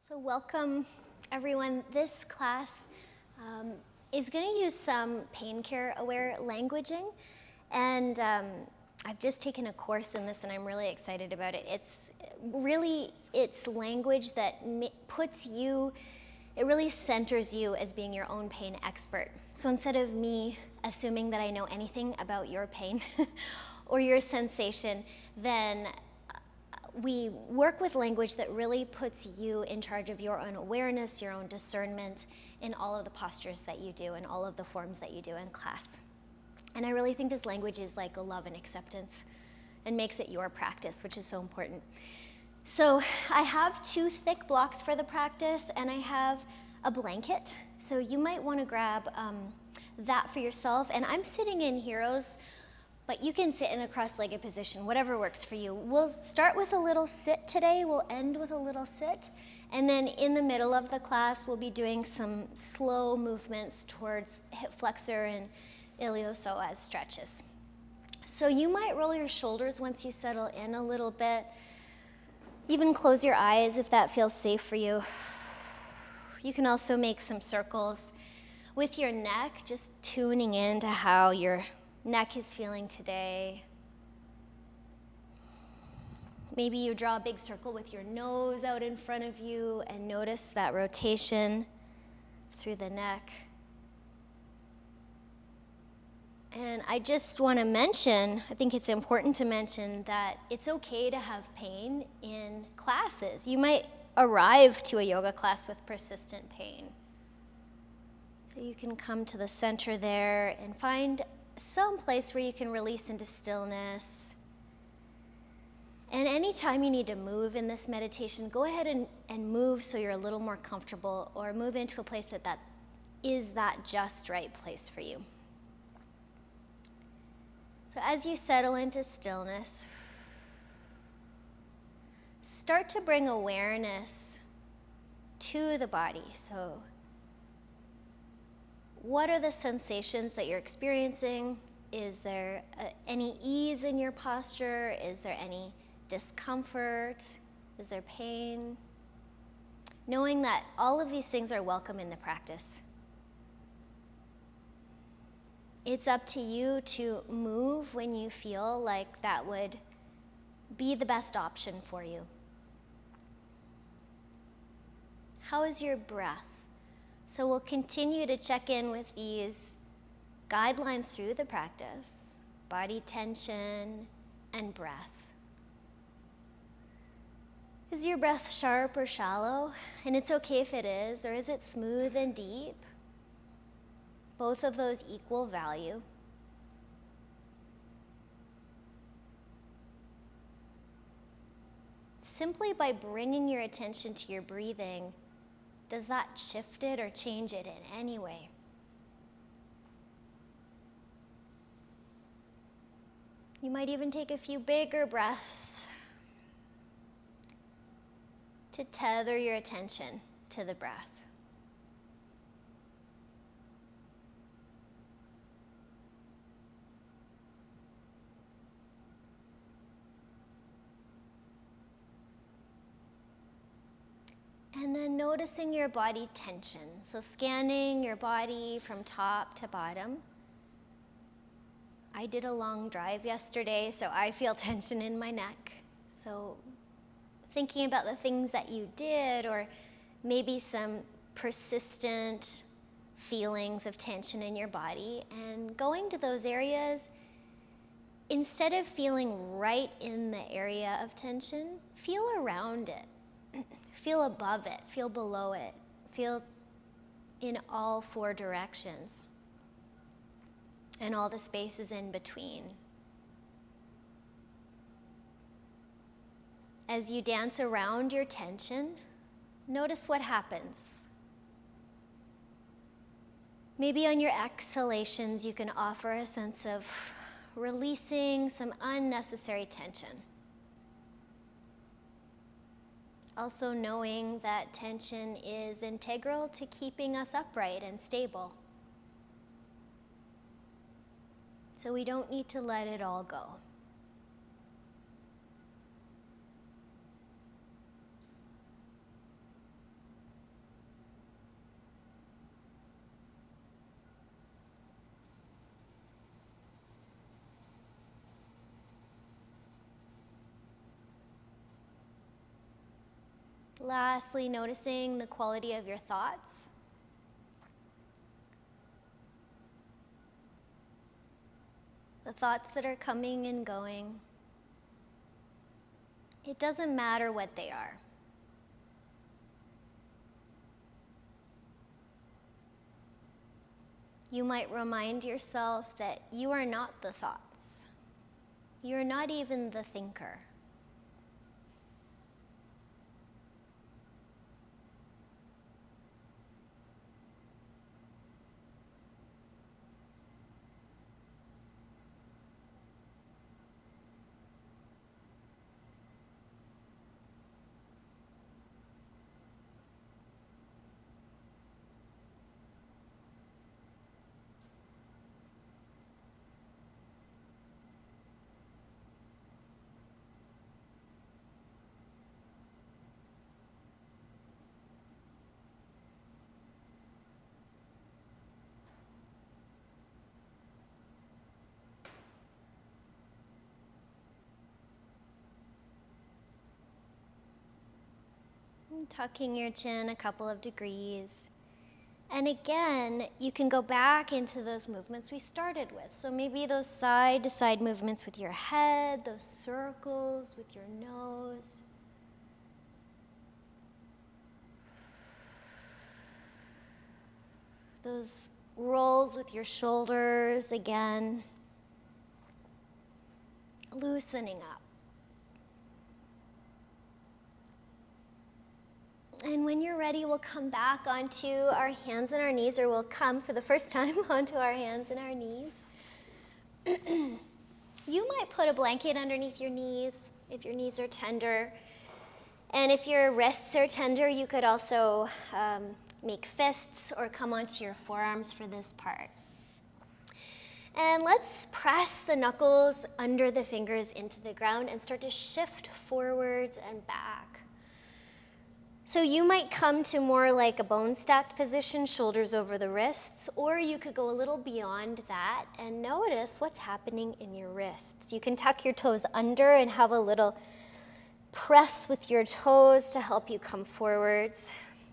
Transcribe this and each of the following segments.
So welcome, everyone. This class is going to use some pain care aware languaging, and I've just taken a course in this and I'm really excited about it. It's language that it really centers you as being your own pain expert. So instead of me assuming that I know anything about your pain or your sensation, then we work with language that really puts you in charge of your own awareness, your own discernment in all of the postures that you do and all of the forms that you do in class. And I really think this language is like a love and acceptance and makes it your practice, which is so important. So I have 2 thick blocks for the practice, and I have a blanket. So you might want to grab that for yourself. And I'm sitting in Heroes, but you can sit in a cross-legged position, whatever works for you. We'll start with a little sit today. We'll end with a little sit. And then in the middle of the class, we'll be doing some slow movements towards hip flexor and iliopsoas stretches. So you might roll your shoulders once you settle in a little bit. Even close your eyes if that feels safe for you. You can also make some circles with your neck, just tuning into how your neck is feeling today. Maybe you draw a big circle with your nose out in front of you and notice that rotation through the neck. And I just want to mention, I think it's important to mention that it's okay to have pain in classes. You might arrive to a yoga class with persistent pain. So you can come to the center there and find some place where you can release into stillness. And anytime you need to move in this meditation, go ahead and move so you're a little more comfortable, or move into a place that is that just right place for you. So as you settle into stillness, start to bring awareness to the body. So what are the sensations that you're experiencing? Is there any ease in your posture? Is there any discomfort? Is there pain? Knowing that all of these things are welcome in the practice. It's up to you to move when you feel like that would be the best option for you. How is your breath? So we'll continue to check in with these guidelines through the practice: body tension and breath. Is your breath sharp or shallow? And it's okay if it is. Or is it smooth and deep? Both of those equal value. Simply by bringing your attention to your breathing, does that shift it or change it in any way? You might even take a few bigger breaths to tether your attention to the breath. And then noticing your body tension. So scanning your body from top to bottom. I did a long drive yesterday, so I feel tension in my neck. So thinking about the things that you did, or maybe some persistent feelings of tension in your body, and going to those areas, instead of feeling right in the area of tension, feel around it. Feel above it, feel below it, feel in all 4 directions and all the spaces in between. As you dance around your tension, notice what happens. Maybe on your exhalations, you can offer a sense of releasing some unnecessary tension. Also knowing that tension is integral to keeping us upright and stable. So we don't need to let it all go. Lastly, noticing the quality of your thoughts. The thoughts that are coming and going. It doesn't matter what they are. You might remind yourself that you are not the thoughts. You are not even the thinker. Tucking your chin a couple of degrees. And again, you can go back into those movements we started with. So maybe those side-to-side movements with your head, those circles with your nose. Those rolls with your shoulders again. Loosening up. And when you're ready, we'll come back onto our hands and our knees, or we'll come for the first time onto our hands and our knees. You might put a blanket underneath your knees if your knees are tender. And if your wrists are tender, you could also make fists or come onto your forearms for this part. And let's press the knuckles under the fingers into the ground and start to shift forwards and back. So you might come to more like a bone stacked position, shoulders over the wrists, or you could go a little beyond that and notice what's happening in your wrists. You can tuck your toes under and have a little press with your toes to help you come forwards.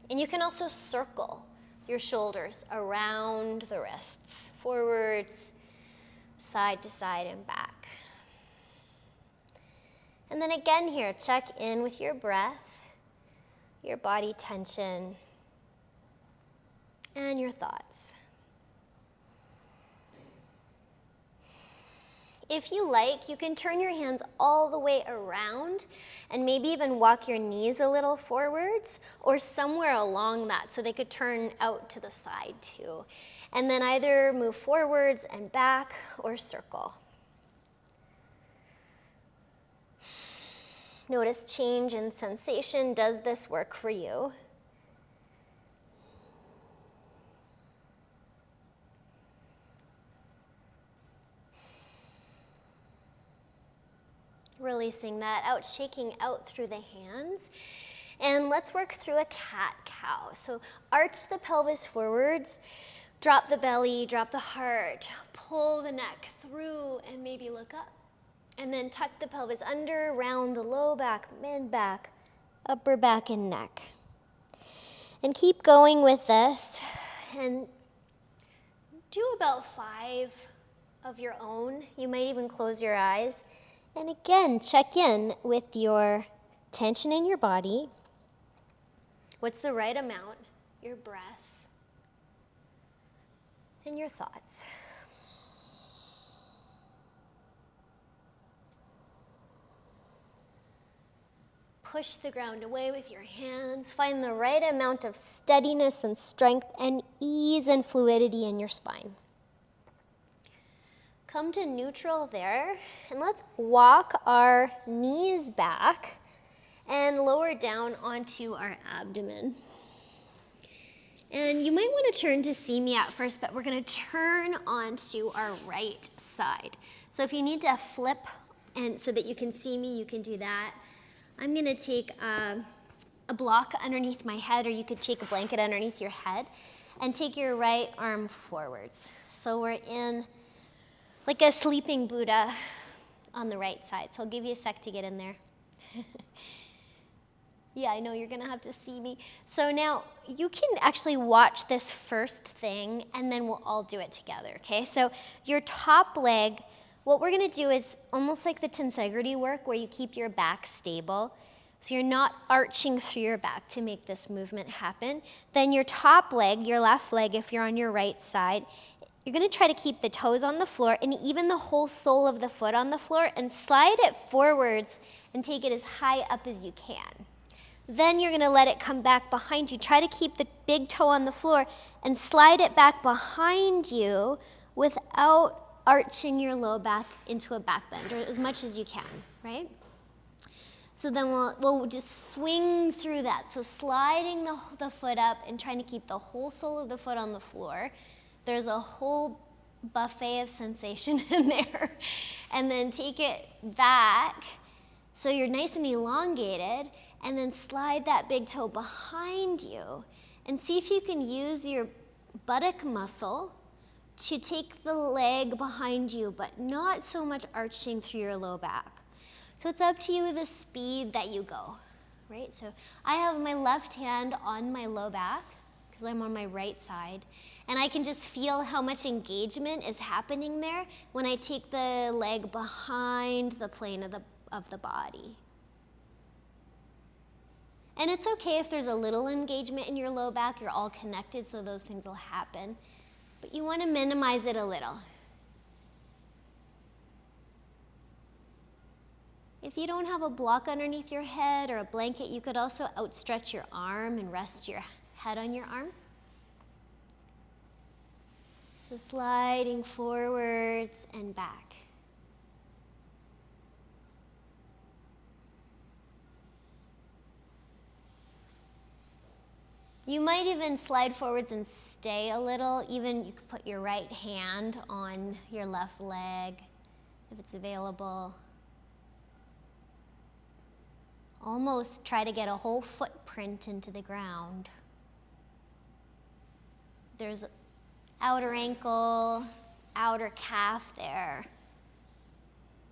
And you can also circle your shoulders around the wrists, forwards, side to side and back. And then again here, check in with your breath, your body tension, and your thoughts. If you like, you can turn your hands all the way around and maybe even walk your knees a little forwards or somewhere along that so they could turn out to the side too. And then either move forwards and back or circle. Notice change in sensation. Does this work for you? Releasing that out, shaking out through the hands. And let's work through a cat-cow. So arch the pelvis forwards, drop the belly, drop the heart, pull the neck through, and maybe look up. And then tuck the pelvis under, round the low back, mid back, upper back, and neck. And keep going with this. And do about 5 of your own. You might even close your eyes. And again, check in with your tension in your body. What's the right amount? Your breath and your thoughts. Push the ground away with your hands. Find the right amount of steadiness and strength and ease and fluidity in your spine. Come to neutral there, and let's walk our knees back and lower down onto our abdomen. And you might want to turn to see me at first, but we're going to turn onto our right side. So if you need to flip and so that you can see me, you can do that. I'm going to take a block underneath my head, or you could take a blanket underneath your head, and take your right arm forwards. So we're in like a sleeping Buddha on the right side. So I'll give you a sec to get in there. Yeah, I know you're gonna have to see me. So now you can actually watch this first thing and then we'll all do it together, okay? So your top leg, what we're gonna do is almost like the tensegrity work where you keep your back stable. So you're not arching through your back to make this movement happen. Then your top leg, your left leg, if you're on your right side, you're gonna try to keep the toes on the floor and even the whole sole of the foot on the floor and slide it forwards and take it as high up as you can. Then you're gonna let it come back behind you. Try to keep the big toe on the floor and slide it back behind you without arching your low back into a back bend, or as much as you can, right? So then we'll just swing through that. So sliding the foot up and trying to keep the whole sole of the foot on the floor. There's a whole buffet of sensation in there. And then take it back so you're nice and elongated, and then slide that big toe behind you and see if you can use your buttock muscle to take the leg behind you, but not so much arching through your low back. So it's up to you the speed that you go, right? So I have my left hand on my low back because I'm on my right side, and I can just feel how much engagement is happening there when I take the leg behind the plane of the body. And it's okay if there's a little engagement in your low back, you're all connected, so those things will happen. But you want to minimize it a little. If you don't have a block underneath your head or a blanket, you could also outstretch your arm and rest your head on your arm. So sliding forwards and back. You might even slide forwards and stay a little. Even you could put your right hand on your left leg if it's available. Almost try to get a whole footprint into the ground. There's outer ankle, outer calf there.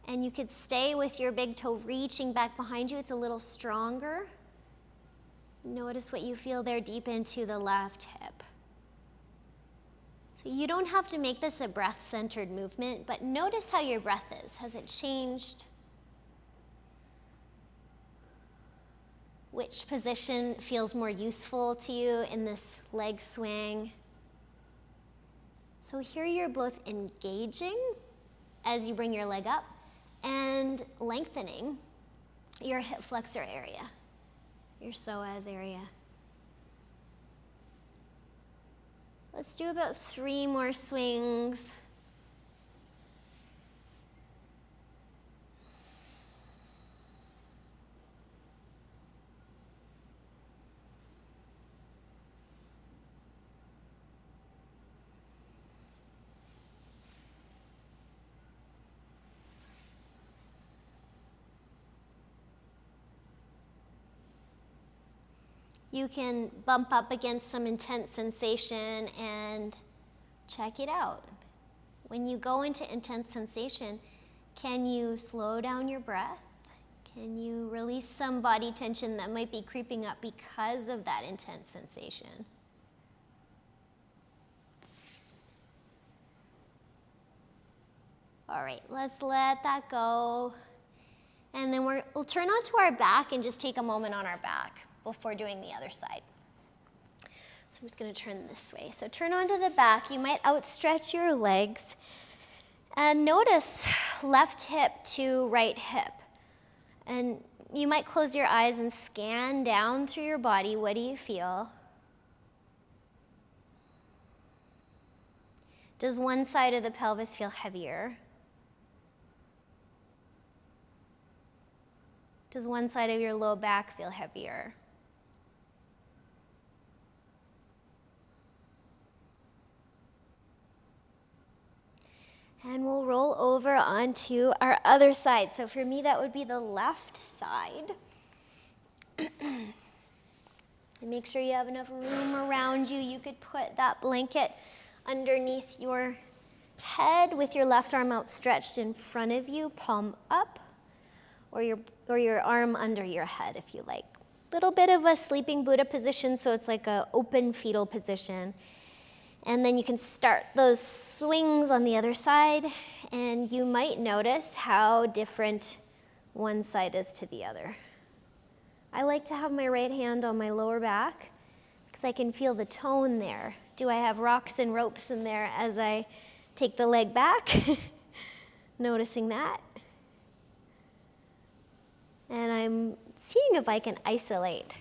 And you could stay with your big toe reaching back behind you. It's a little stronger. Notice what you feel there deep into the left hip. So you don't have to make this a breath-centered movement, but notice how your breath is. Has it changed? Which position feels more useful to you in this leg swing? So here you're both engaging as you bring your leg up and lengthening your hip flexor area, your psoas area. Let's do about 3 more swings. You can bump up against some intense sensation and check it out. When you go into intense sensation, can you slow down your breath? Can you release some body tension that might be creeping up because of that intense sensation? All right, let's let that go. And then we'll turn onto our back and just take a moment on our back before doing the other side. So I'm just going to turn this way. So turn onto the back. You might outstretch your legs. And notice left hip to right hip. And you might close your eyes and scan down through your body. What do you feel? Does one side of the pelvis feel heavier? Does one side of your low back feel heavier? And we'll roll over onto our other side. So for me, that would be the left side. And make sure you have enough room around you. You could put that blanket underneath your head with your left arm outstretched in front of you, palm up, or your arm under your head if you like. little bit of a sleeping Buddha position, so it's like an open fetal position. And then you can start those swings on the other side, and you might notice how different one side is to the other. I like to have my right hand on my lower back because I can feel the tone there. Do I have rocks and ropes in there as I take the leg back? Noticing that. And I'm seeing if I can isolate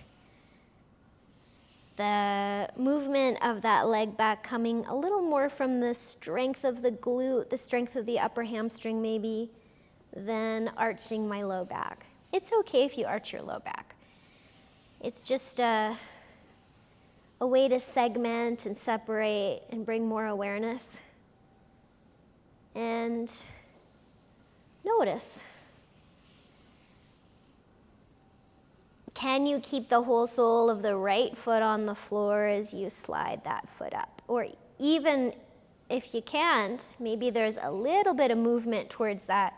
the movement of that leg back, coming a little more from the strength of the glute, the strength of the upper hamstring maybe, than arching my low back. It's okay if you arch your low back. It's just a way to segment and separate and bring more awareness. And notice. Can you keep the whole sole of the right foot on the floor as you slide that foot up? Or even if you can't, maybe there's a little bit of movement towards that,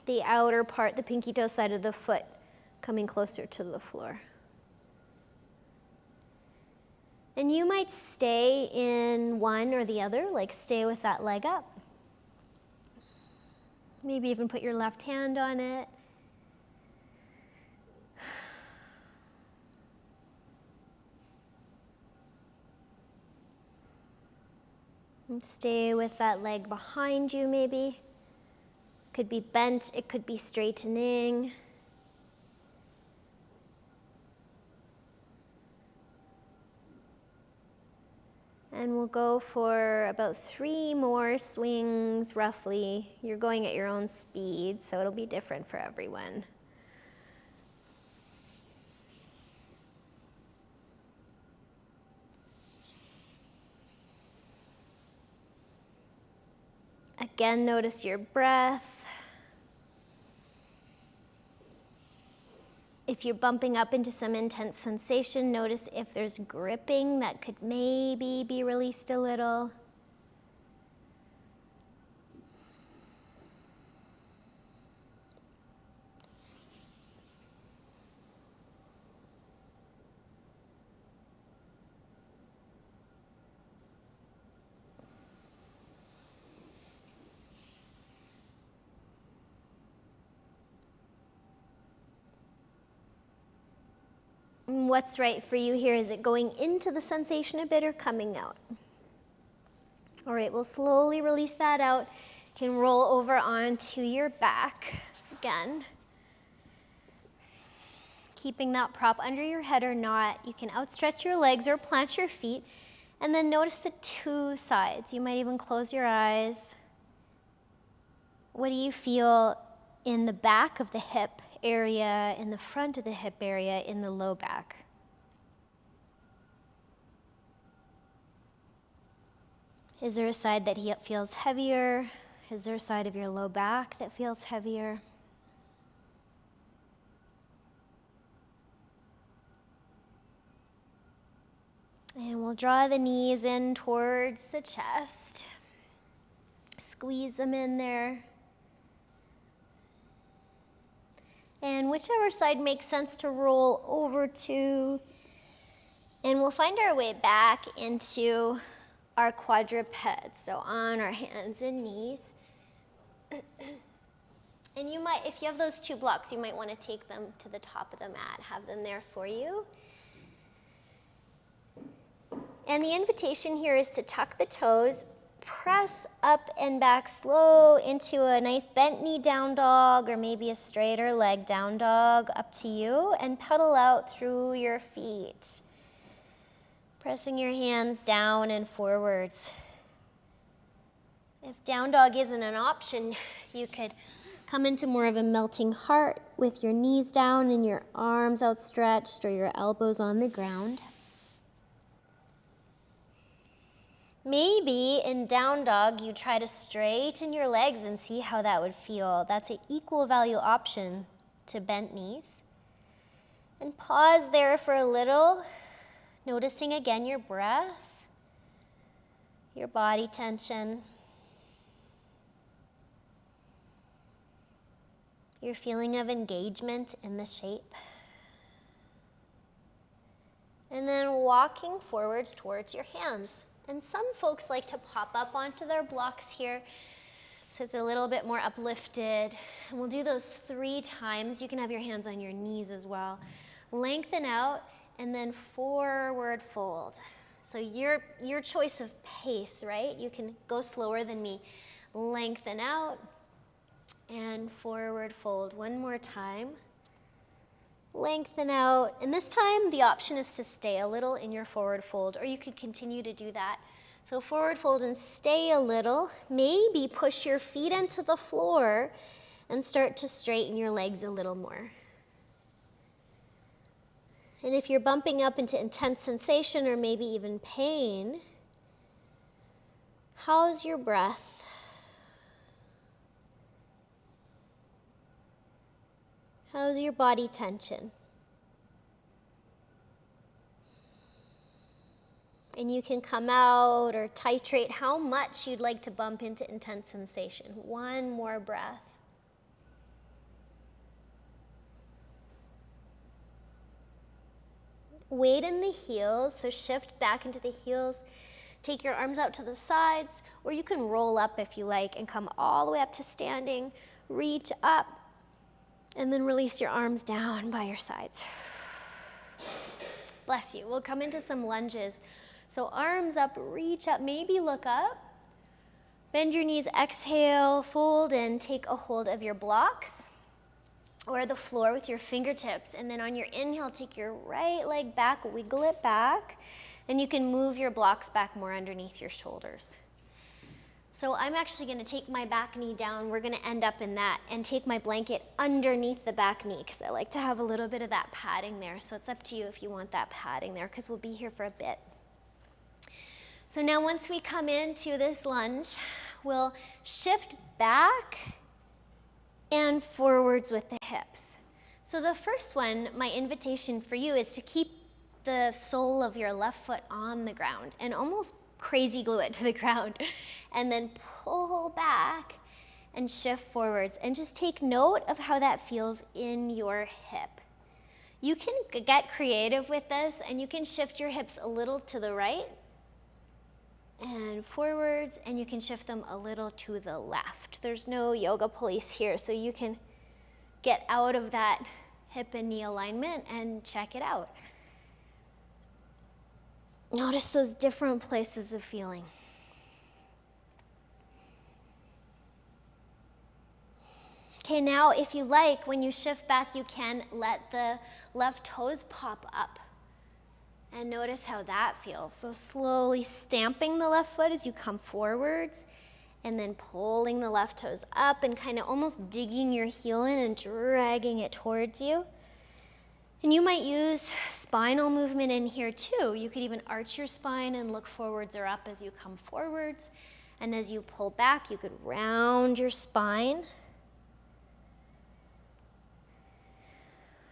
the outer part, the pinky toe side of the foot coming closer to the floor. And you might stay in one or the other, like stay with that leg up. Maybe even put your left hand on it. And stay with that leg behind you maybe. Could be bent, it could be straightening. And we'll go for about 3 more swings, roughly. You're going at your own speed, so it'll be different for everyone. Again, notice your breath. If you're bumping up into some intense sensation, notice if there's gripping that could maybe be released a little. What's right for you here? Is it going into the sensation a bit or coming out? All right, we'll slowly release that out. You can roll over onto your back again. Keeping that prop under your head or not. You can outstretch your legs or plant your feet. And then notice the 2 sides. You might even close your eyes. What do you feel in the back of the hip area, in the front of the hip area, in the low back? Is there a side that feels heavier? Is there a side of your low back that feels heavier? And we'll draw the knees in towards the chest. Squeeze them in there. And whichever side makes sense to roll over to. And we'll find our way back into our quadruped, so on our hands and knees. And you might, if you have those 2 blocks, you might want to take them to the top of the mat, have them there for you. And the invitation here is to tuck the toes, press up and back slow into a nice bent knee down dog, or maybe a straighter leg down dog, up to you, and pedal out through your feet. Pressing your hands down and forwards. If down dog isn't an option, you could come into more of a melting heart with your knees down and your arms outstretched or your elbows on the ground. Maybe in down dog, you try to straighten your legs and see how that would feel. That's an equal value option to bent knees. And pause there for a little, noticing again your breath, your body tension. your feeling of engagement in the shape. And then walking forwards towards your hands. And some folks like to pop up onto their blocks here, so it's a little bit more uplifted. And we'll do those 3 times. You can have your hands on your knees as well. Lengthen out, and then forward fold. So your choice of pace, right? You can go slower than me. Lengthen out, and forward fold. One more time. Lengthen out, and this time the option is to stay a little in your forward fold, or you could continue to do that. So forward fold and stay a little. Maybe push your feet into the floor and start to straighten your legs a little more. And if you're bumping up into intense sensation or maybe even pain, how's your breath? How's your body tension? And you can come out or titrate how much you'd like to bump into intense sensation. One more breath. Weight in the heels, so shift back into the heels. Take your arms out to the sides, or you can roll up if you like and come all the way up to standing. Reach up, and then release your arms down by your sides. Bless you. We'll come into some lunges. So arms up, reach up, maybe look up. Bend your knees, exhale, fold, and take a hold of your blocks or the floor with your fingertips. And then on your inhale, take your right leg back, wiggle it back, and you can move your blocks back more underneath your shoulders. So I'm actually going to take my back knee down. We're going to end up in that and take my blanket underneath the back knee because I like to have a little bit of that padding there. So it's up to you if you want that padding there because we'll be here for a bit. So now once we come into this lunge, we'll shift back and forwards with the hips. So the first one, my invitation for you is to keep the sole of your left foot on the ground and almost crazy glue it to the ground. And then pull back and shift forwards. And just take note of how that feels in your hip. You can get creative with this and you can shift your hips a little to the right and forwards, and you can shift them a little to the left. There's no yoga police here, so you can get out of that hip and knee alignment and check it out. Notice those different places of feeling. Okay, now if you like, when you shift back, you can let the left toes pop up. And notice how that feels. So slowly stamping the left foot as you come forwards, and then pulling the left toes up and kind of almost digging your heel in and dragging it towards you. And you might use spinal movement in here too. You could even arch your spine and look forwards or up as you come forwards. And as you pull back, you could round your spine.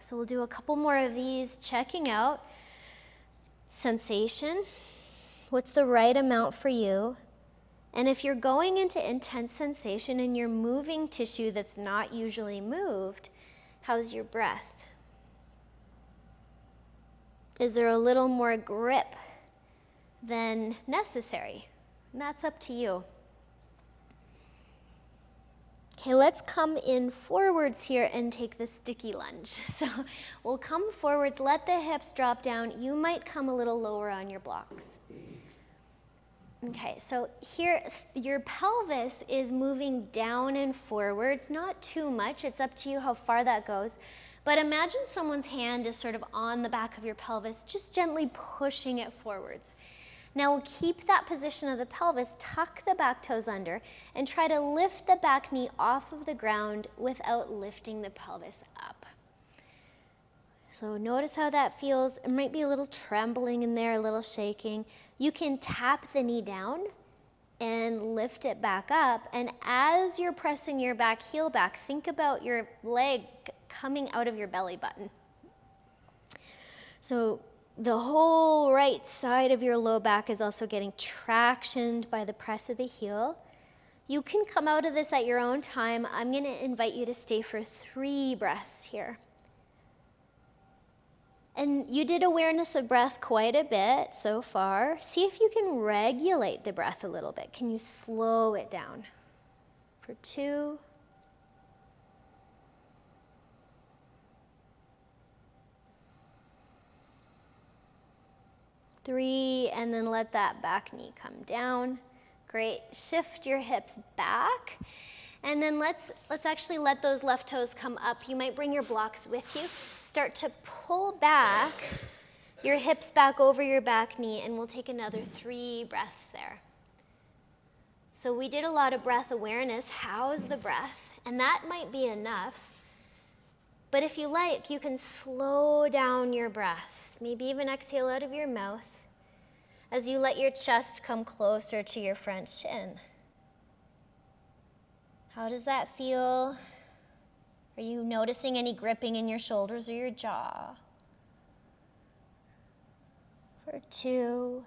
So we'll do a couple more of these, checking out sensation. What's the right amount for you? And if you're going into intense sensation and you're moving tissue that's not usually moved, how's your breath? Is there a little more grip than necessary? And that's up to you. Okay, let's come in forwards here and take the sticky lunge. So we'll come forwards, let the hips drop down. You might come a little lower on your blocks. Okay, so here your pelvis is moving down and forwards, not too much. It's up to you how far that goes. But imagine someone's hand is sort of on the back of your pelvis, just gently pushing it forwards. Now we'll keep that position of the pelvis, tuck the back toes under, and try to lift the back knee off of the ground without lifting the pelvis up. So notice how that feels. It might be a little trembling in there, a little shaking. You can tap the knee down and lift it back up. And as you're pressing your back heel back, think about your leg coming out of your belly button. So the whole right side of your low back is also getting tractioned by the press of the heel. You can come out of this at your own time. I'm going to invite you to stay for 3 breaths here. And you did awareness of breath quite a bit so far. See if you can regulate the breath a little bit. Can you slow it down? For 2. 3, and then let that back knee come down. Great. Shift your hips back. And then let's actually let those left toes come up. You might bring your blocks with you. Start to pull back your hips back over your back knee, and we'll take another 3 breaths there. So we did a lot of breath awareness. How's the breath? And that might be enough. But if you like, you can slow down your breaths. Maybe even exhale out of your mouth as you let your chest come closer to your front shin. How does that feel? Are you noticing any gripping in your shoulders or your jaw? For 2.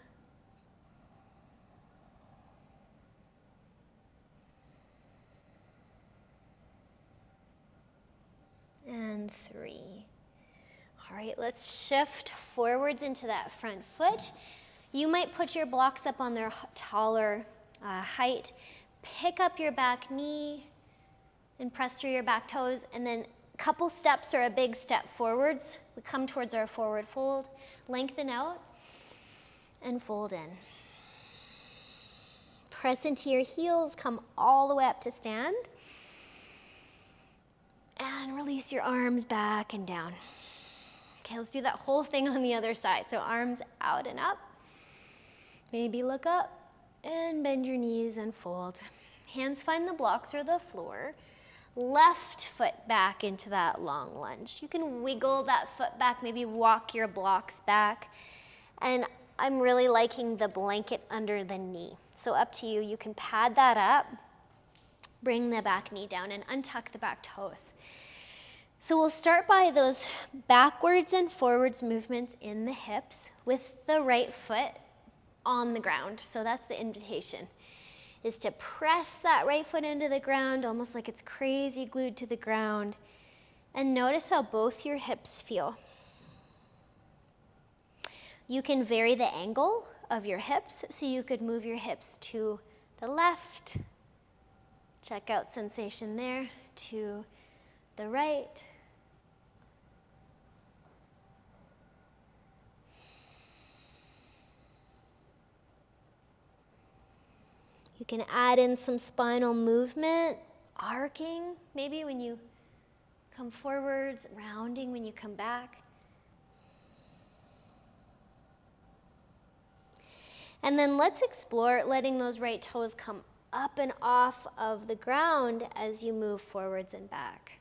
And 3. All right, let's shift forwards into that front foot. You might put your blocks up on their taller height. Pick up your back knee and press through your back toes, and then a couple steps or a big step forwards. We come towards our forward fold. Lengthen out and fold in. Press into your heels, come all the way up to stand. And release your arms back and down. Okay, let's do that whole thing on the other side. So arms out and up. Maybe look up and bend your knees and fold. Hands find the blocks or the floor. Left foot back into that long lunge. You can wiggle that foot back, maybe walk your blocks back. And I'm really liking the blanket under the knee. So up to you. You can pad that up. Bring the back knee down and untuck the back toes. So we'll start by those backwards and forwards movements in the hips with the right foot on the ground. So that's the invitation, is to press that right foot into the ground, almost like it's crazy glued to the ground. And notice how both your hips feel. You can vary the angle of your hips, so you could move your hips to the left. Check out sensation there, to the right. You can add in some spinal movement, arcing, maybe when you come forwards, rounding when you come back. And then let's explore letting those right toes come up and off of the ground as you move forwards and back.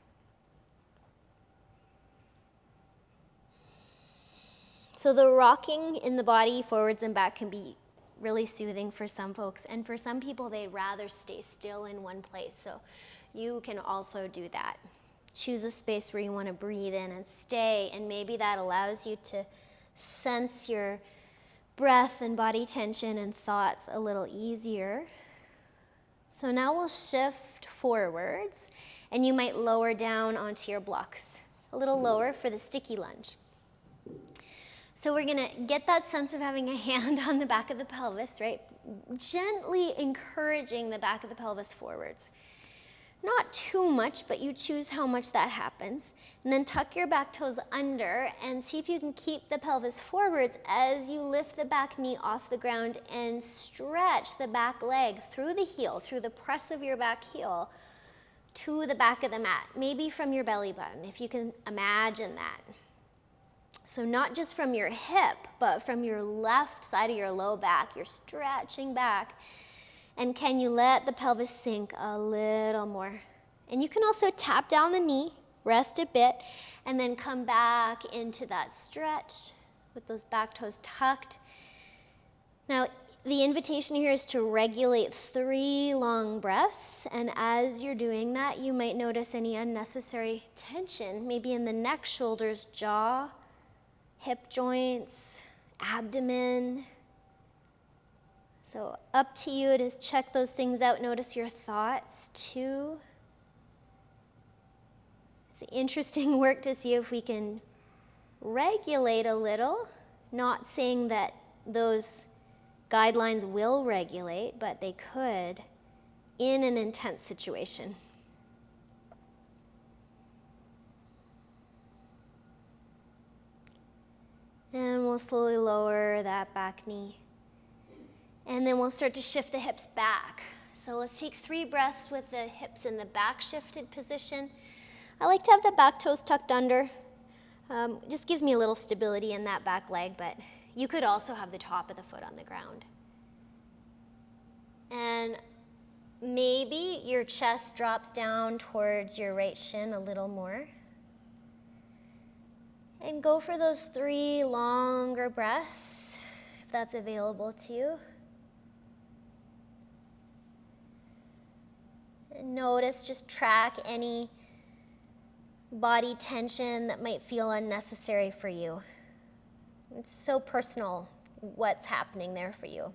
So the rocking in the body forwards and back can be really soothing for some folks, and for some people they'd rather stay still in one place, so you can also do that. Choose a space where you want to breathe in and stay, and maybe that allows you to sense your breath and body tension and thoughts a little easier. So now we'll shift forwards, and you might lower down onto your blocks, a little lower for the sticky lunge. So we're gonna get that sense of having a hand on the back of the pelvis, right? Gently encouraging the back of the pelvis forwards. Not too much, but you choose how much that happens. And then tuck your back toes under and see if you can keep the pelvis forwards as you lift the back knee off the ground and stretch the back leg through the heel, through the press of your back heel to the back of the mat, maybe from your belly button, if you can imagine that. So not just from your hip, but from your left side of your low back, you're stretching back. And can you let the pelvis sink a little more? And you can also tap down the knee, rest a bit, and then come back into that stretch with those back toes tucked. Now, the invitation here is to regulate 3 long breaths, and as you're doing that, you might notice any unnecessary tension, maybe in the neck, shoulders, jaw, hip joints, abdomen. So up to you to check those things out. Notice your thoughts too. It's interesting work to see if we can regulate a little, not saying that those guidelines will regulate, but they could in an intense situation. And we'll slowly lower that back knee. And then we'll start to shift the hips back. So let's take 3 breaths with the hips in the back shifted position. I like to have the back toes tucked under. Just gives me a little stability in that back leg, but you could also have the top of the foot on the ground. And maybe your chest drops down towards your right shin a little more. And go for those 3 longer breaths, if that's available to you. And notice, just track any body tension that might feel unnecessary for you. It's so personal what's happening there for you.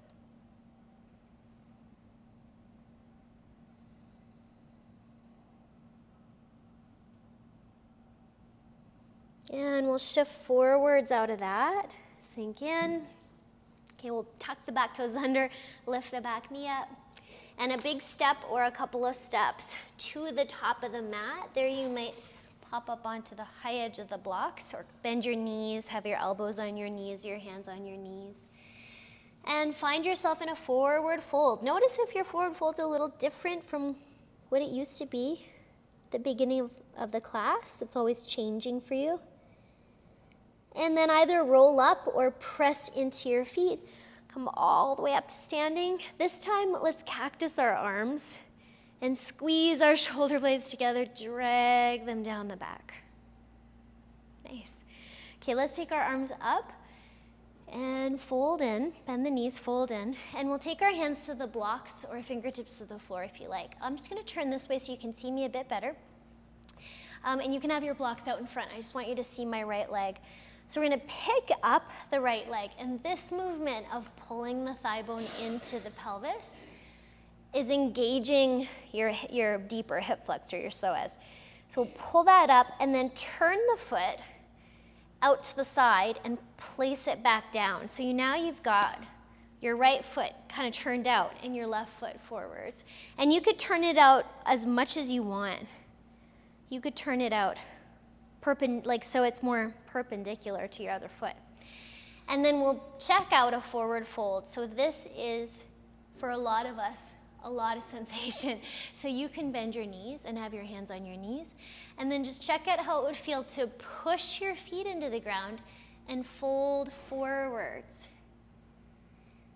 And we'll shift forwards out of that, sink in. Okay, we'll tuck the back toes under, lift the back knee up. And a big step or a couple of steps to the top of the mat. There you might pop up onto the high edge of the blocks or bend your knees, have your elbows on your knees, your hands on your knees. And find yourself in a forward fold. Notice if your forward fold's a little different from what it used to be at the beginning of the class. It's always changing for you. And then either roll up or press into your feet. Come all the way up to standing. This time, let's cactus our arms and squeeze our shoulder blades together, drag them down the back. Nice. Okay, let's take our arms up and fold in, bend the knees, fold in, and we'll take our hands to the blocks or fingertips to the floor if you like. I'm just gonna turn this way so you can see me a bit better. And you can have your blocks out in front. I just want you to see my right leg. So we're gonna pick up the right leg, and this movement of pulling the thigh bone into the pelvis is engaging your deeper hip flexor, your psoas. So we'll pull that up and then turn the foot out to the side and place it back down. So now you've got your right foot kind of turned out and your left foot forwards. And you could turn it out as much as you want. You could turn it out so it's more perpendicular to your other foot. And then we'll check out a forward fold. So this is, for a lot of us, a lot of sensation. So you can bend your knees and have your hands on your knees. And then just check out how it would feel to push your feet into the ground and fold forwards.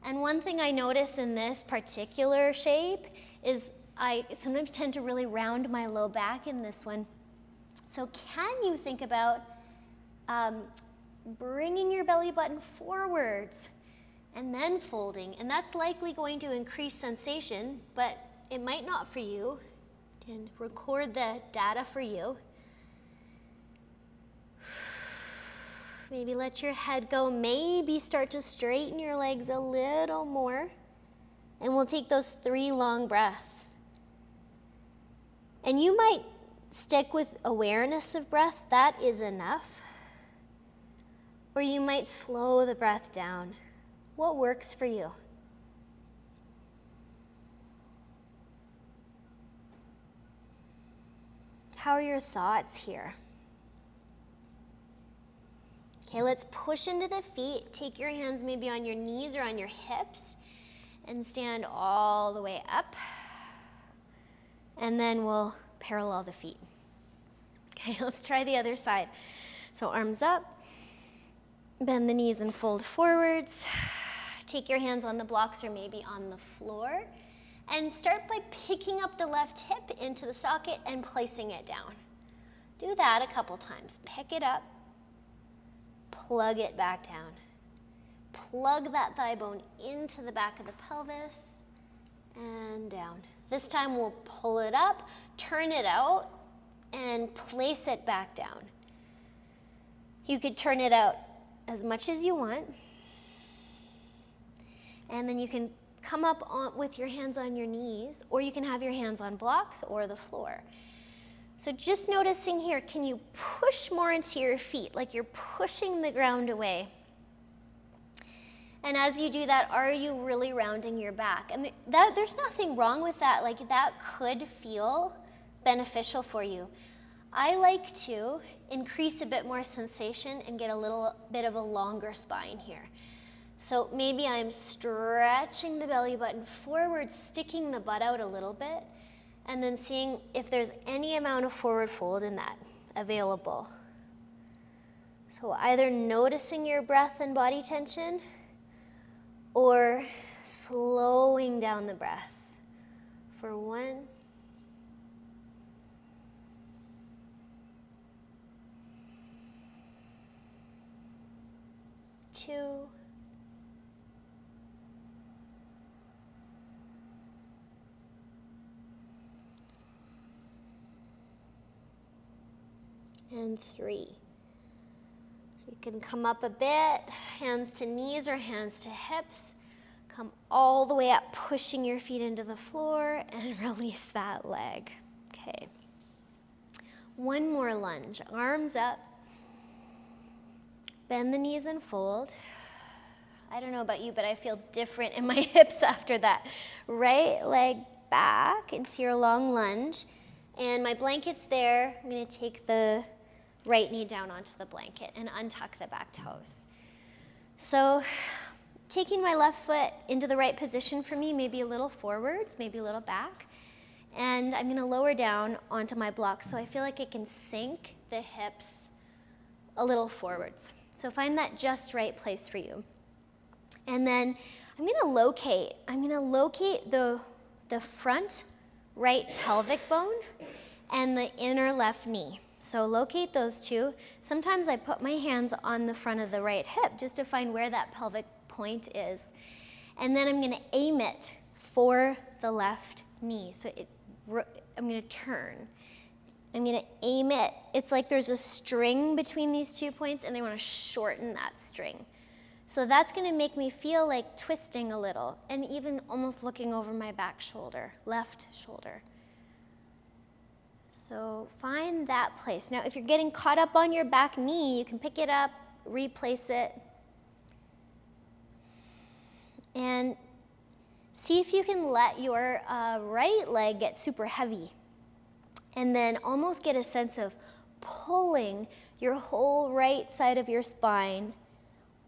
And one thing I notice in this particular shape is I sometimes tend to really round my low back in this one. So can you think about bringing your belly button forwards and then folding? And that's likely going to increase sensation, but it might not for you. And record the data for you. Maybe let your head go. Maybe start to straighten your legs a little more. And we'll take those 3 long breaths. And you might stick with awareness of breath. That is enough. Or you might slow the breath down. What works for you? How are your thoughts here? Okay, let's push into the feet. Take your hands maybe on your knees or on your hips and stand all the way up. And then we'll parallel the feet. Okay, let's try the other side. So arms up, bend the knees and fold forwards. Take your hands on the blocks or maybe on the floor. And start by picking up the left hip into the socket and placing it down. Do that a couple times. Pick it up, plug it back down. Plug that thigh bone into the back of the pelvis and down. This time we'll pull it up, turn it out, and place it back down. You could turn it out as much as you want. And then you can come up with your hands on your knees, or you can have your hands on blocks or the floor. So just noticing here, can you push more into your feet, like you're pushing the ground away? And as you do that, are you really rounding your back? And there's nothing wrong with that. Like, that could feel beneficial for you. I like to increase a bit more sensation and get a little bit of a longer spine here. So maybe I'm stretching the belly button forward, sticking the butt out a little bit, and then seeing if there's any amount of forward fold in that available. So either noticing your breath and body tension, or slowing down the breath for 1, 2, and 3. So you can come up a bit, hands to knees or hands to hips. Come all the way up, pushing your feet into the floor, and release that leg. Okay. One more lunge, arms up. Bend the knees and fold. I don't know about you, but I feel different in my hips after that. Right leg back into your long lunge. And my blanket's there. I'm going to take the right knee down onto the blanket and untuck the back toes. So taking my left foot into the right position for me, maybe a little forwards, maybe a little back. And I'm going to lower down onto my blocks so I feel like I can sink the hips a little forwards. So find that just right place for you. And then I'm going to locate the front right pelvic bone and the inner left knee. So locate those two. Sometimes I put my hands on the front of the right hip just to find where that pelvic point is. And then I'm going to aim it for the left knee. So I'm going to turn. I'm going to aim it. It's like there's a string between these 2 points, and I want to shorten that string. So that's going to make me feel like twisting a little, and even almost looking over my back shoulder, left shoulder. So find that place. Now, if you're getting caught up on your back knee, you can pick it up, replace it, and see if you can let your right leg get super heavy. And then almost get a sense of pulling your whole right side of your spine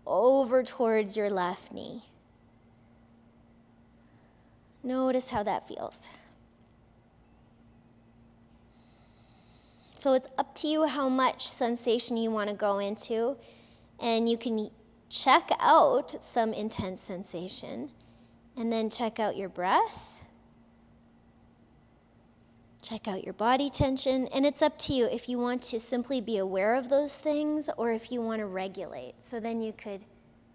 over towards your left knee. Notice how that feels. So it's up to you how much sensation you want to go into, and you can check out some intense sensation, and then check out your breath. Check out your body tension, and it's up to you if you want to simply be aware of those things or if you want to regulate. So then you could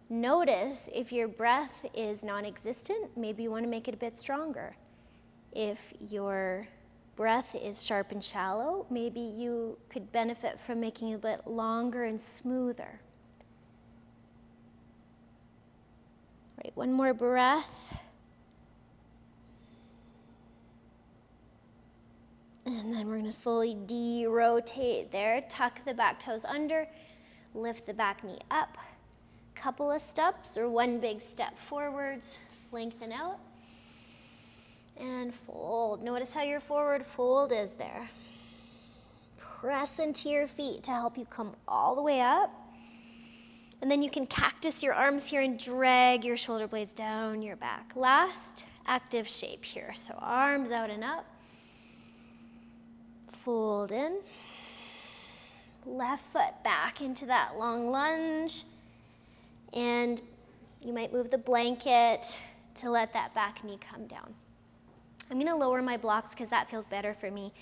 notice if your breath is non-existent, maybe you want to make it a bit stronger. If your breath is sharp and shallow, maybe you could benefit from making it a bit longer and smoother. Right, one more breath. And then we're going to slowly de-rotate there. Tuck the back toes under. Lift the back knee up. Couple of steps or one big step forwards. Lengthen out. And fold. Notice how your forward fold is there. Press into your feet to help you come all the way up. And then you can cactus your arms here and drag your shoulder blades down your back. Last active shape here. So arms out and up. Fold in. Left foot back into that long lunge. And you might move the blanket to let that back knee come down. I'm going to lower my blocks because that feels better for me.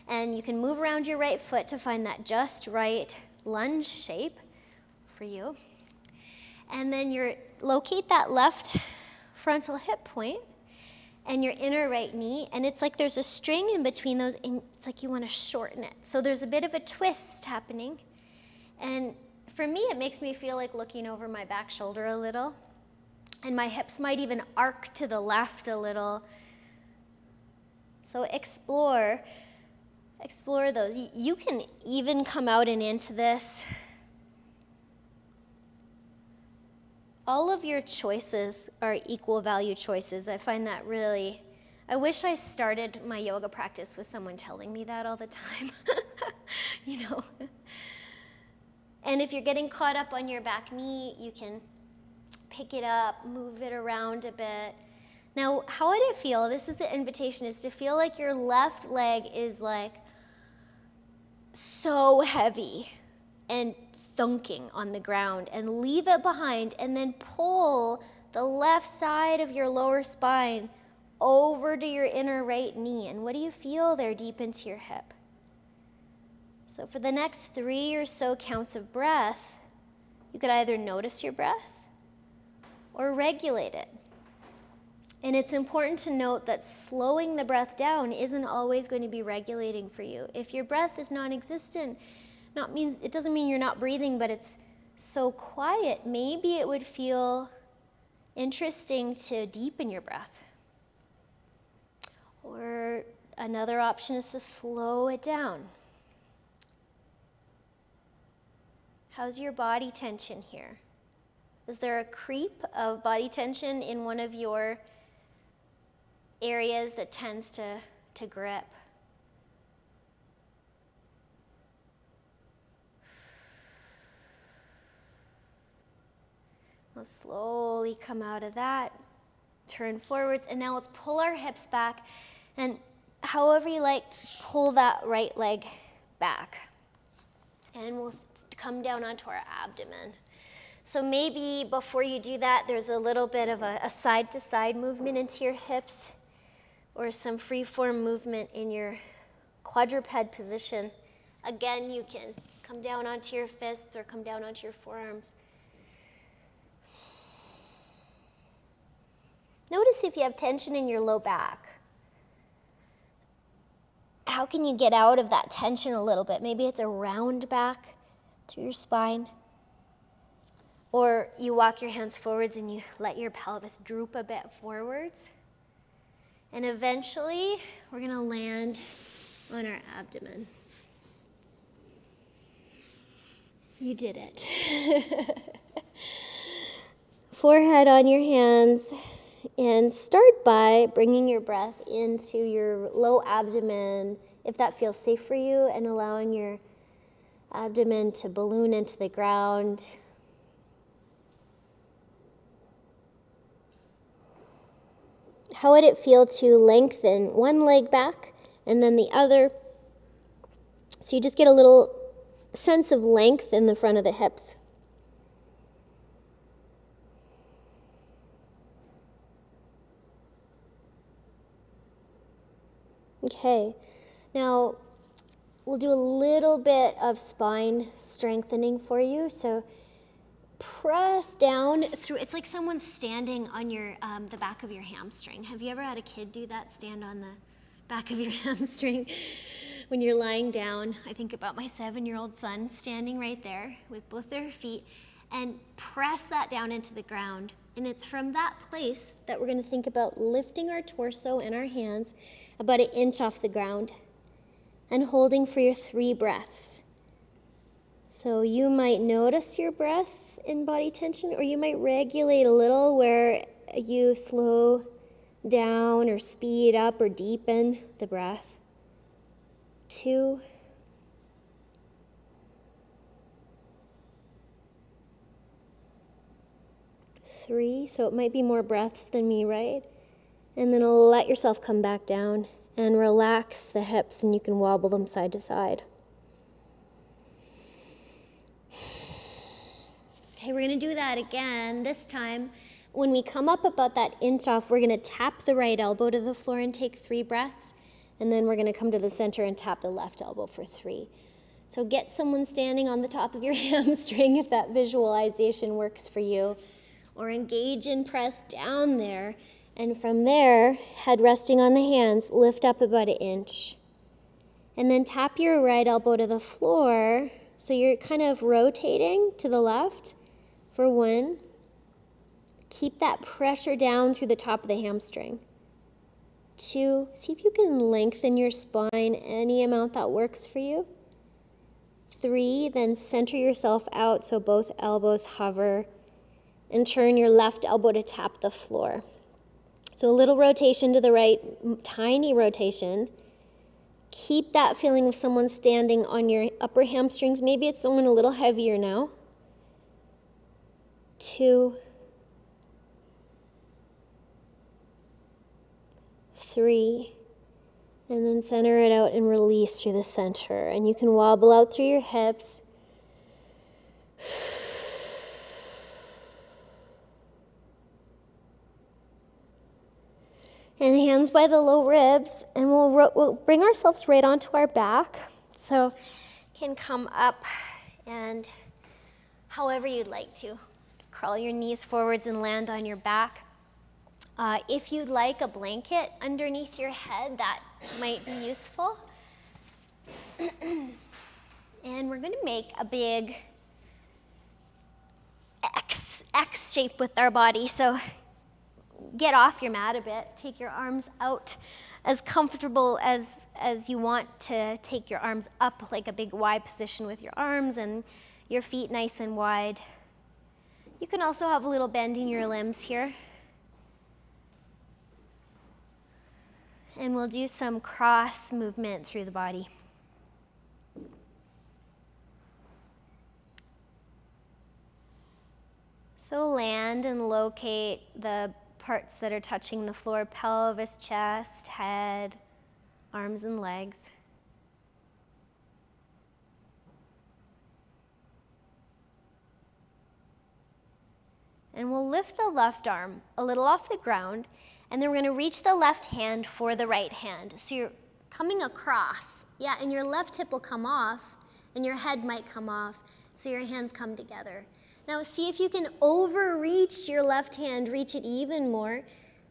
And you can move around your right foot to find that just right lunge shape for you. And then locate that left frontal hip point and your inner right knee, and it's like there's a string in between those, and it's like you want to shorten it. So there's a bit of a twist happening, and for me, it makes me feel like looking over my back shoulder a little. And my hips might even arc to the left a little. So explore those. You can even come out and into this. All of your choices are equal value choices. I find that really, I wish I started my yoga practice with someone telling me that all the time, you know. And if you're getting caught up on your back knee, you can pick it up, move it around a bit. Now, how would it feel? This is the invitation, is to feel like your left leg is like so heavy and thunking on the ground, and leave it behind, and then pull the left side of your lower spine over to your inner right knee. And what do you feel there deep into your hip? So for the next 3 or so counts of breath, you could either notice your breath or regulate it. And it's important to note that slowing the breath down isn't always going to be regulating for you. If your breath is non-existent, it doesn't mean you're not breathing, but it's so quiet, maybe it would feel interesting to deepen your breath. Or another option is to slow it down. How's your body tension here? Is there a creep of body tension in one of your areas that tends to grip? We'll slowly come out of that, turn forwards, and now let's pull our hips back, and however you like, pull that right leg back. And we'll come down onto our abdomen. So maybe before you do that, there's a little bit of a side-to-side movement into your hips, or some free-form movement in your quadruped position. Again, you can come down onto your fists or come down onto your forearms. Notice if you have tension in your low back. How can you get out of that tension a little bit? Maybe it's a round back through your spine. Or you walk your hands forwards and you let your pelvis droop a bit forwards. And eventually, we're going to land on our abdomen. You did it. Forehead on your hands. And start by bringing your breath into your low abdomen, if that feels safe for you, and allowing your abdomen to balloon into the ground. How would it feel to lengthen one leg back and then the other? So you just get a little sense of length in the front of the hips. Okay, now we'll do a little bit of spine strengthening for you. So press down through, it's like someone's standing on your the back of your hamstring. Have you ever had a kid do that, stand on the back of your hamstring when you're lying down? I think about my 7-year-old son standing right there with both their feet, and press that down into the ground. And it's from that place that we're going to think about lifting our torso and our hands about 1 inch off the ground and holding for your 3 breaths. So you might notice your breath in body tension, or you might regulate a little where you slow down or speed up or deepen the breath. 2. 3, so it might be more breaths than me, right? And then let yourself come back down and relax the hips, and you can wobble them side to side. Okay, we're going to do that again. This time, when we come up about that inch off, we're going to tap the right elbow to the floor and take 3 breaths, and then we're going to come to the center and tap the left elbow for 3. So get someone standing on the top of your hamstring if that visualization works for you, or engage and press down there. And from there, head resting on the hands, lift up about 1 inch. And then tap your right elbow to the floor, so you're kind of rotating to the left for 1, Keep that pressure down through the top of the hamstring. 2, see if you can lengthen your spine any amount that works for you. 3, then center yourself out so both elbows hover, and turn your left elbow to tap the floor. So a little rotation to the right, tiny rotation. Keep that feeling of someone standing on your upper hamstrings. Maybe it's someone a little heavier now. 2, 3, and then center it out and release through the center. And you can wobble out through your hips. And hands by the low ribs, and we'll bring ourselves right onto our back. So can come up and however you'd like to. Crawl your knees forwards and land on your back. If you'd like a blanket underneath your head, that might be useful. And we're gonna make a big X shape with our body. So get off your mat a bit, take your arms out as comfortable as you want to take your arms up, like a big Y position with your arms and your feet nice and wide. You can also have a little bend in your limbs here. And we'll do some cross movement through the body. So land and locate the parts that are touching the floor: pelvis, chest, head, arms and legs. And we'll lift the left arm a little off the ground, and then we're going to reach the left hand for the right hand. So you're coming across, yeah, and your left hip will come off, and your head might come off, so your hands come together. Now see if you can overreach your left hand, reach it even more,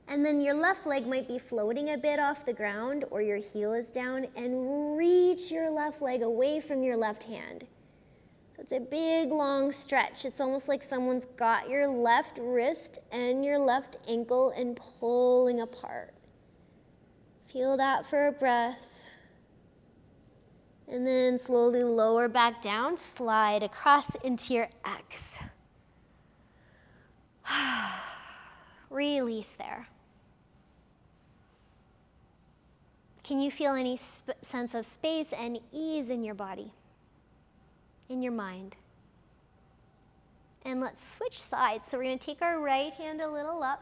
and then your left leg might be floating a bit off the ground, or your heel is down, and reach your left leg away from your left hand. So it's a big, long stretch. It's almost like someone's got your left wrist and your left ankle and pulling apart. Feel that for a breath. And then slowly lower back down, slide across into your X. Release there. Can you feel any sense of space and ease in your body, in your mind? And let's switch sides. So we're going to take our right hand a little up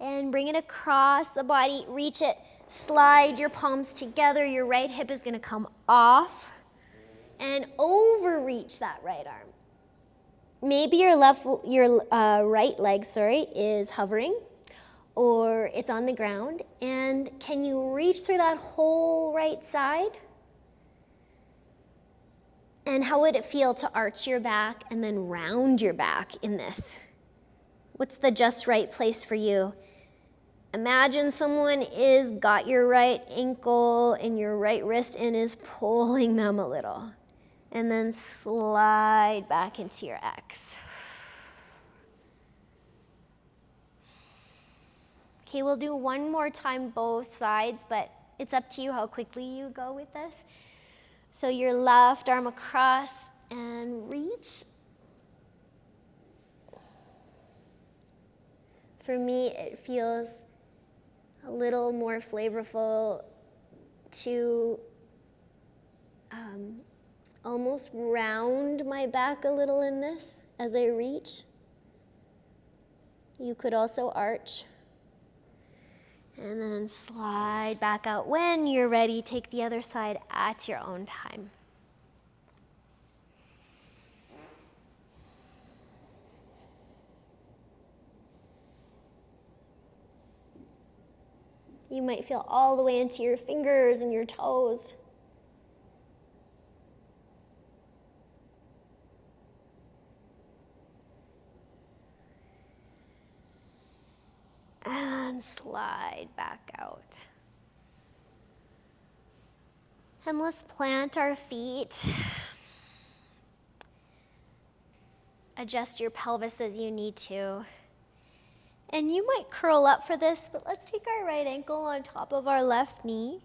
and bring it across the body, reach it, slide your palms together. Your right hip is going to come off and overreach that right arm. Maybe your right leg, is hovering, or it's on the ground. And can you reach through that whole right side? And how would it feel to arch your back and then round your back in this? What's the just right place for you? Imagine someone is got your right ankle and your right wrist and is pulling them a little. And then slide back into your X. Okay, we'll do one more time both sides, but it's up to you how quickly you go with this. So your left arm across and reach. For me, it feels a little more flavorful to almost round my back a little in this as I reach. You could also arch. And then slide back out. When you're ready, take the other side at your own time. You might feel all the way into your fingers and your toes. And slide back out. And let's plant our feet. Adjust your pelvis as you need to. And you might curl up for this, but let's take our right ankle on top of our left knee.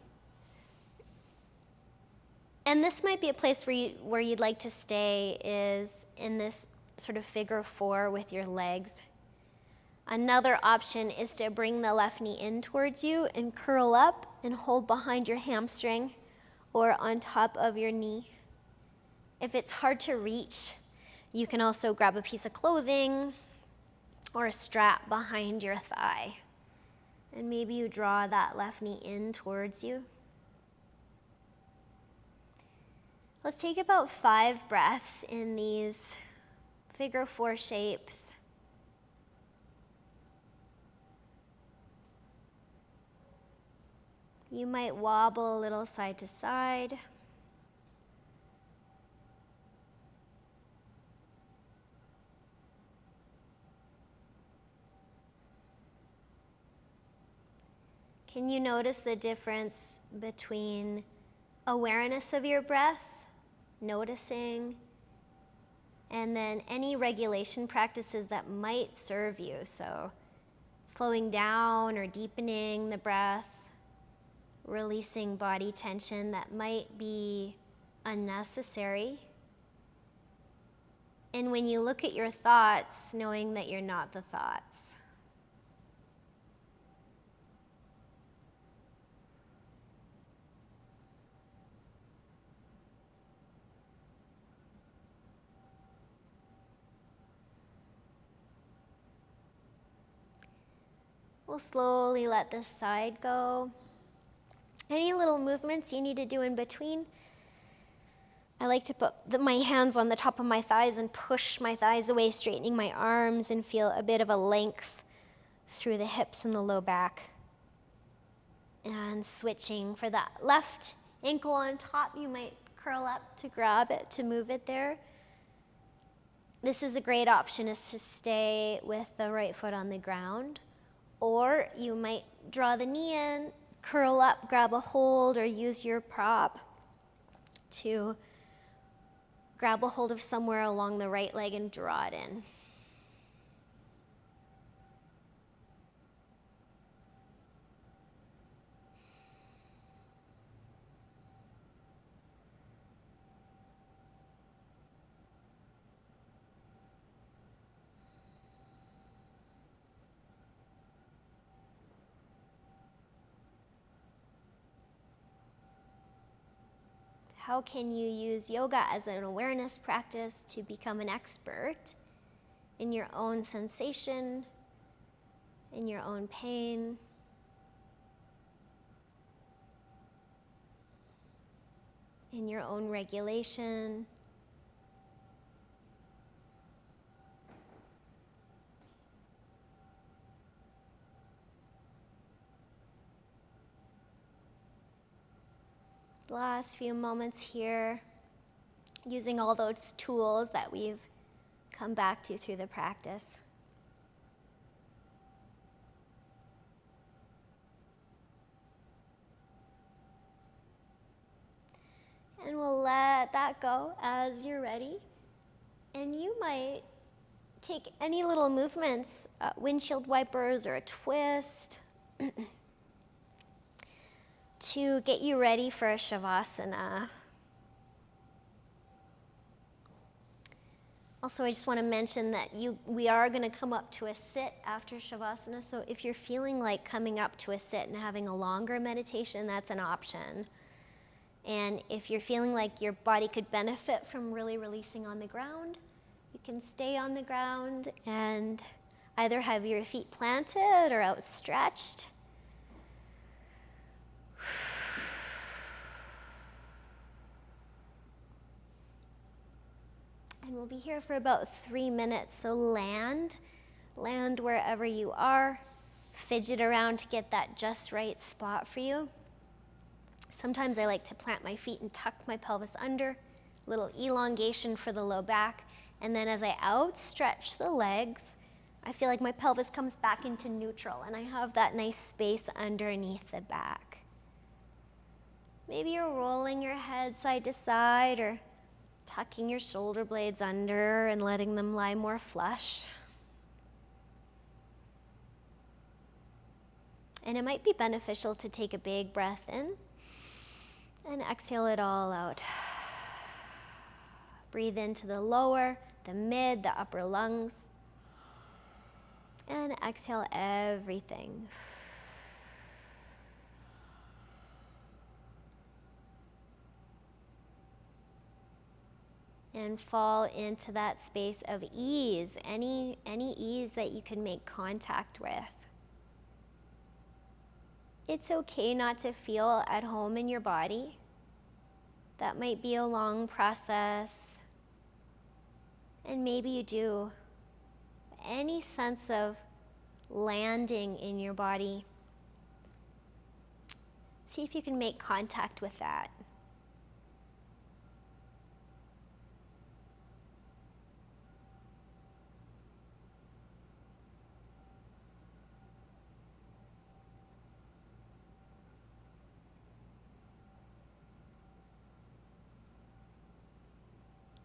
And this might be a place where you'd like to stay, is in this sort of figure four with your legs. Another option is to bring the left knee in towards you and curl up and hold behind your hamstring or on top of your knee. If it's hard to reach, you can also grab a piece of clothing or a strap behind your thigh. And maybe you draw that left knee in towards you. Let's take about 5 breaths in these figure four shapes. You might wobble a little side to side. Can you notice the difference between awareness of your breath, noticing, and then any regulation practices that might serve you? So slowing down or deepening the breath, releasing body tension that might be unnecessary. And when you look at your thoughts, knowing that you're not the thoughts. We'll slowly let this side go. Any little movements you need to do in between? I like to put my hands on the top of my thighs and push my thighs away, straightening my arms, and feel a bit of a length through the hips and the low back. And switching for that left ankle on top, you might curl up to grab it, to move it there. This is a great option, is to stay with the right foot on the ground. Or you might draw the knee in, curl up, grab a hold, or use your prop to grab a hold of somewhere along the right leg and draw it in. How can you use yoga as an awareness practice to become an expert in your own sensation, in your own pain? In your own regulation? Last few moments here, using all those tools that we've come back to through the practice. And we'll let that go as you're ready. And you might take any little movements, windshield wipers or a twist, to get you ready for a Shavasana. Also, I just want to mention that we are going to come up to a sit after Shavasana, so if you're feeling like coming up to a sit and having a longer meditation, that's an option. And if you're feeling like your body could benefit from really releasing on the ground, you can stay on the ground and either have your feet planted or outstretched. And we'll be here for about 3 minutes, so land wherever you are. Fidget around to get that just right spot for you. Sometimes I like to plant my feet and tuck my pelvis under, little elongation for the low back, and then as I outstretch the legs, I feel like my pelvis comes back into neutral and I have that nice space underneath the back. Maybe you're rolling your head side to side or tucking your shoulder blades under and letting them lie more flush. And it might be beneficial to take a big breath in and exhale it all out. Breathe into the lower, the mid, the upper lungs. And exhale everything. And fall into that space of ease, any ease that you can make contact with. It's okay not to feel at home in your body. That might be a long process, and maybe you do. Any sense of landing in your body, see if you can make contact with that.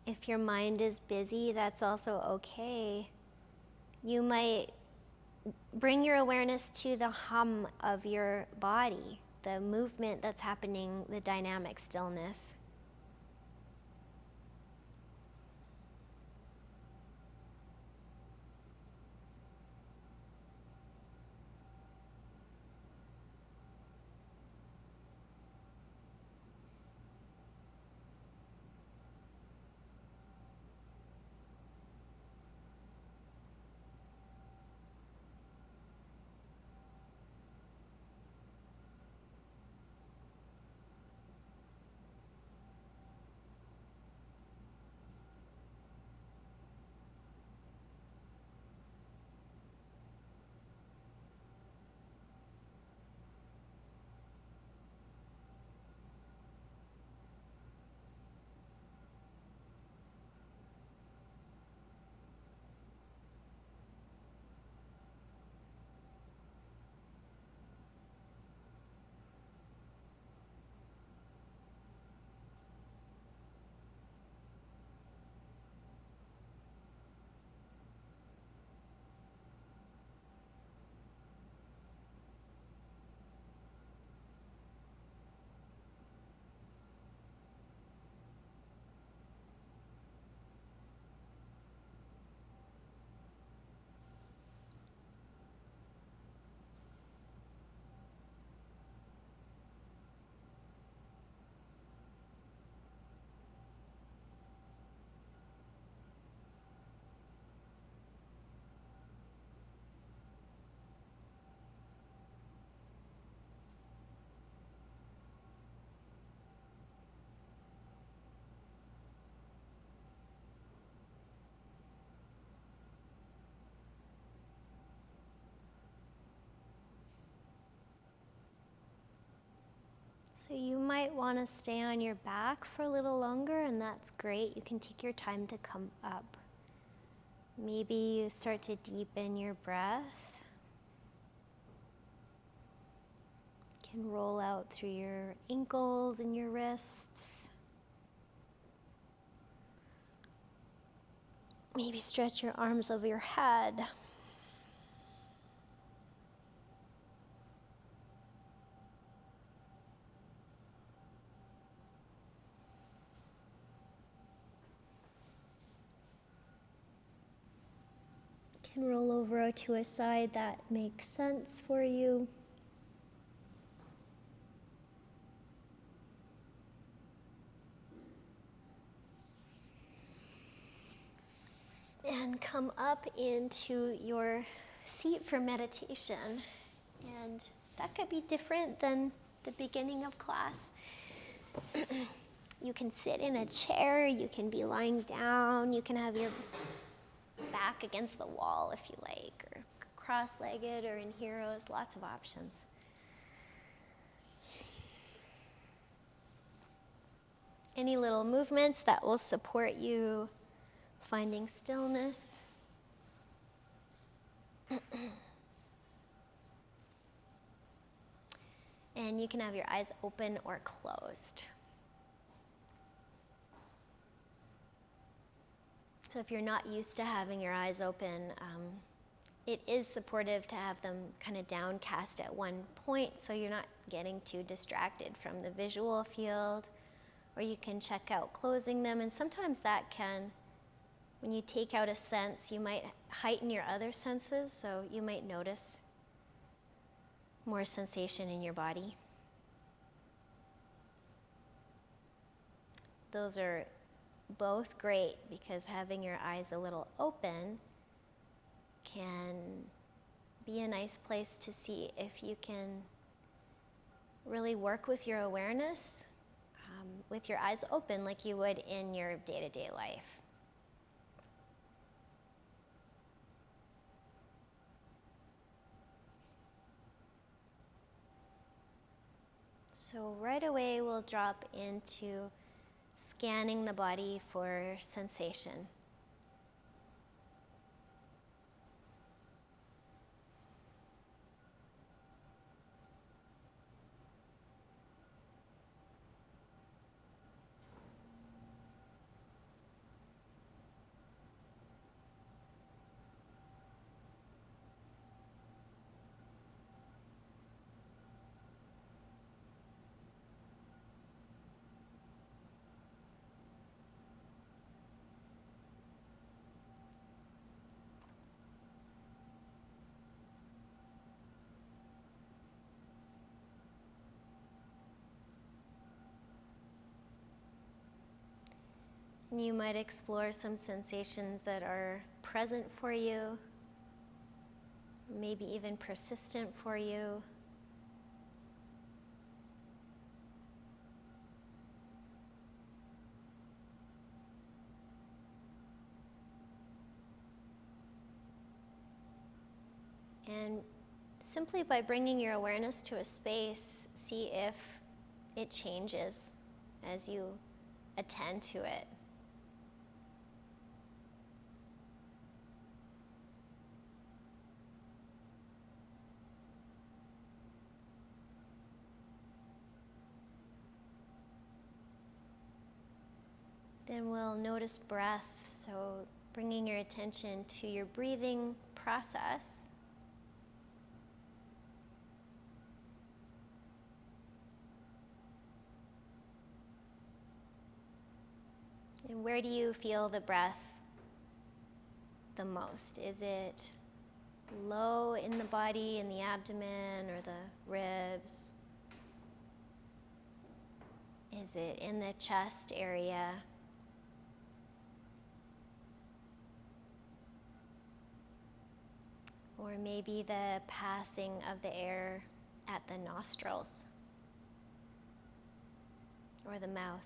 If your mind is busy, that's also okay. You might bring your awareness to the hum of your body, the movement that's happening, the dynamic stillness. So you might want to stay on your back for a little longer, and that's great. You can take your time to come up. Maybe you start to deepen your breath. You can roll out through your ankles and your wrists. Maybe stretch your arms over your head. Can roll over to a side that makes sense for you. And come up into your seat for meditation. And that could be different than the beginning of class. You can sit in a chair, you can be lying down, you can have your back against the wall if you like, or cross-legged, or in heroes, lots of options. Any little movements that will support you finding stillness. And you can have your eyes open or closed. So if you're not used to having your eyes open, it is supportive to have them kind of downcast at one point so you're not getting too distracted from the visual field. Or you can check out closing them, and sometimes that can, when you take out a sense, you might heighten your other senses, so you might notice more sensation in your body. Those are both great because having your eyes a little open can be a nice place to see if you can really work with your awareness with your eyes open like you would in your day-to-day life. So right away we'll drop into scanning the body for sensation. And you might explore some sensations that are present for you, maybe even persistent for you. And simply by bringing your awareness to a space, see if it changes as you attend to it. Then we'll notice breath, so bringing your attention to your breathing process. And where do you feel the breath the most? Is it low in the body, in the abdomen or the ribs? Is it in the chest area? Or maybe the passing of the air at the nostrils or the mouth.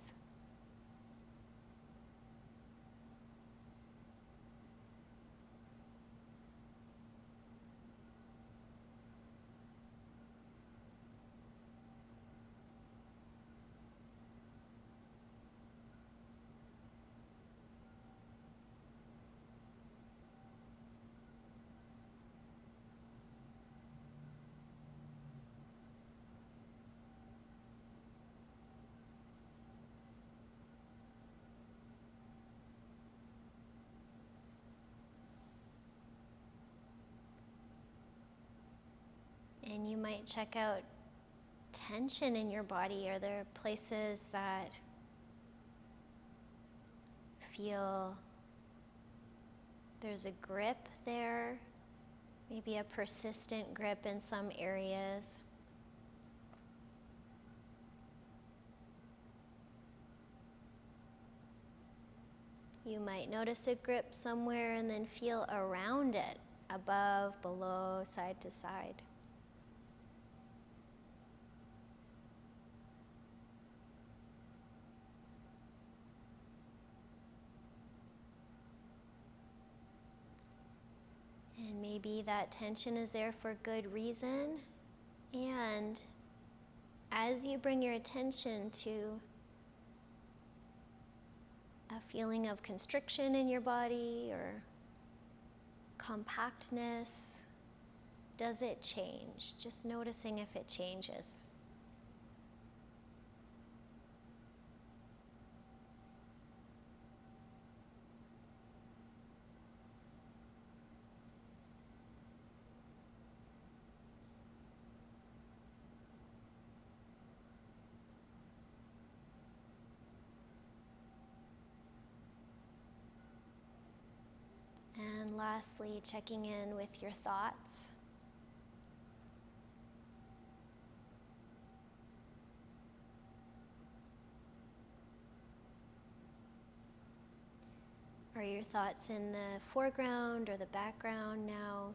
And you might check out tension in your body. Are there places that feel there's a grip there? Maybe a persistent grip in some areas. You might notice a grip somewhere and then feel around it, above, below, side to side. And maybe that tension is there for good reason. And as you bring your attention to a feeling of constriction in your body or compactness, does it change? Just noticing if it changes. And lastly, checking in with your thoughts. Are your thoughts in the foreground or the background now?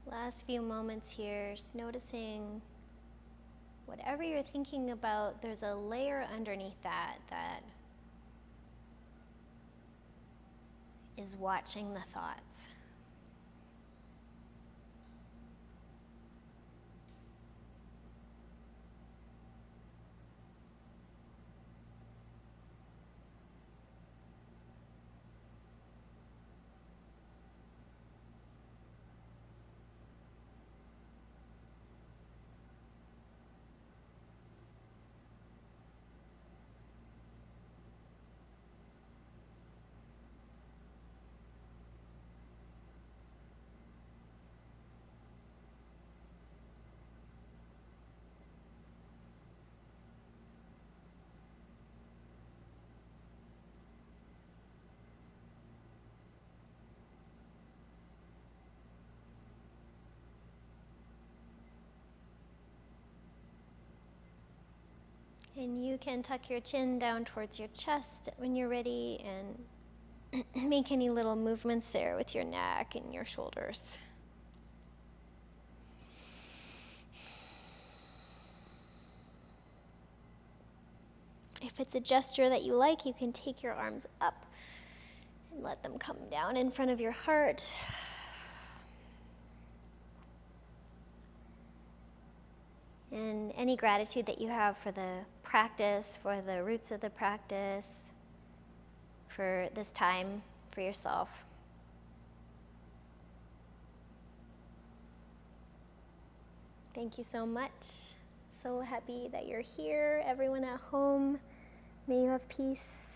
Last few moments here, just noticing whatever you're thinking about, there's a layer underneath that is watching the thoughts. And you can tuck your chin down towards your chest when you're ready and make any little movements there with your neck and your shoulders. If it's a gesture that you like, you can take your arms up and let them come down in front of your heart. And any gratitude that you have for the practice, for the roots of the practice, for this time for yourself. Thank you so much. So happy that you're here. Everyone at home, may you have peace.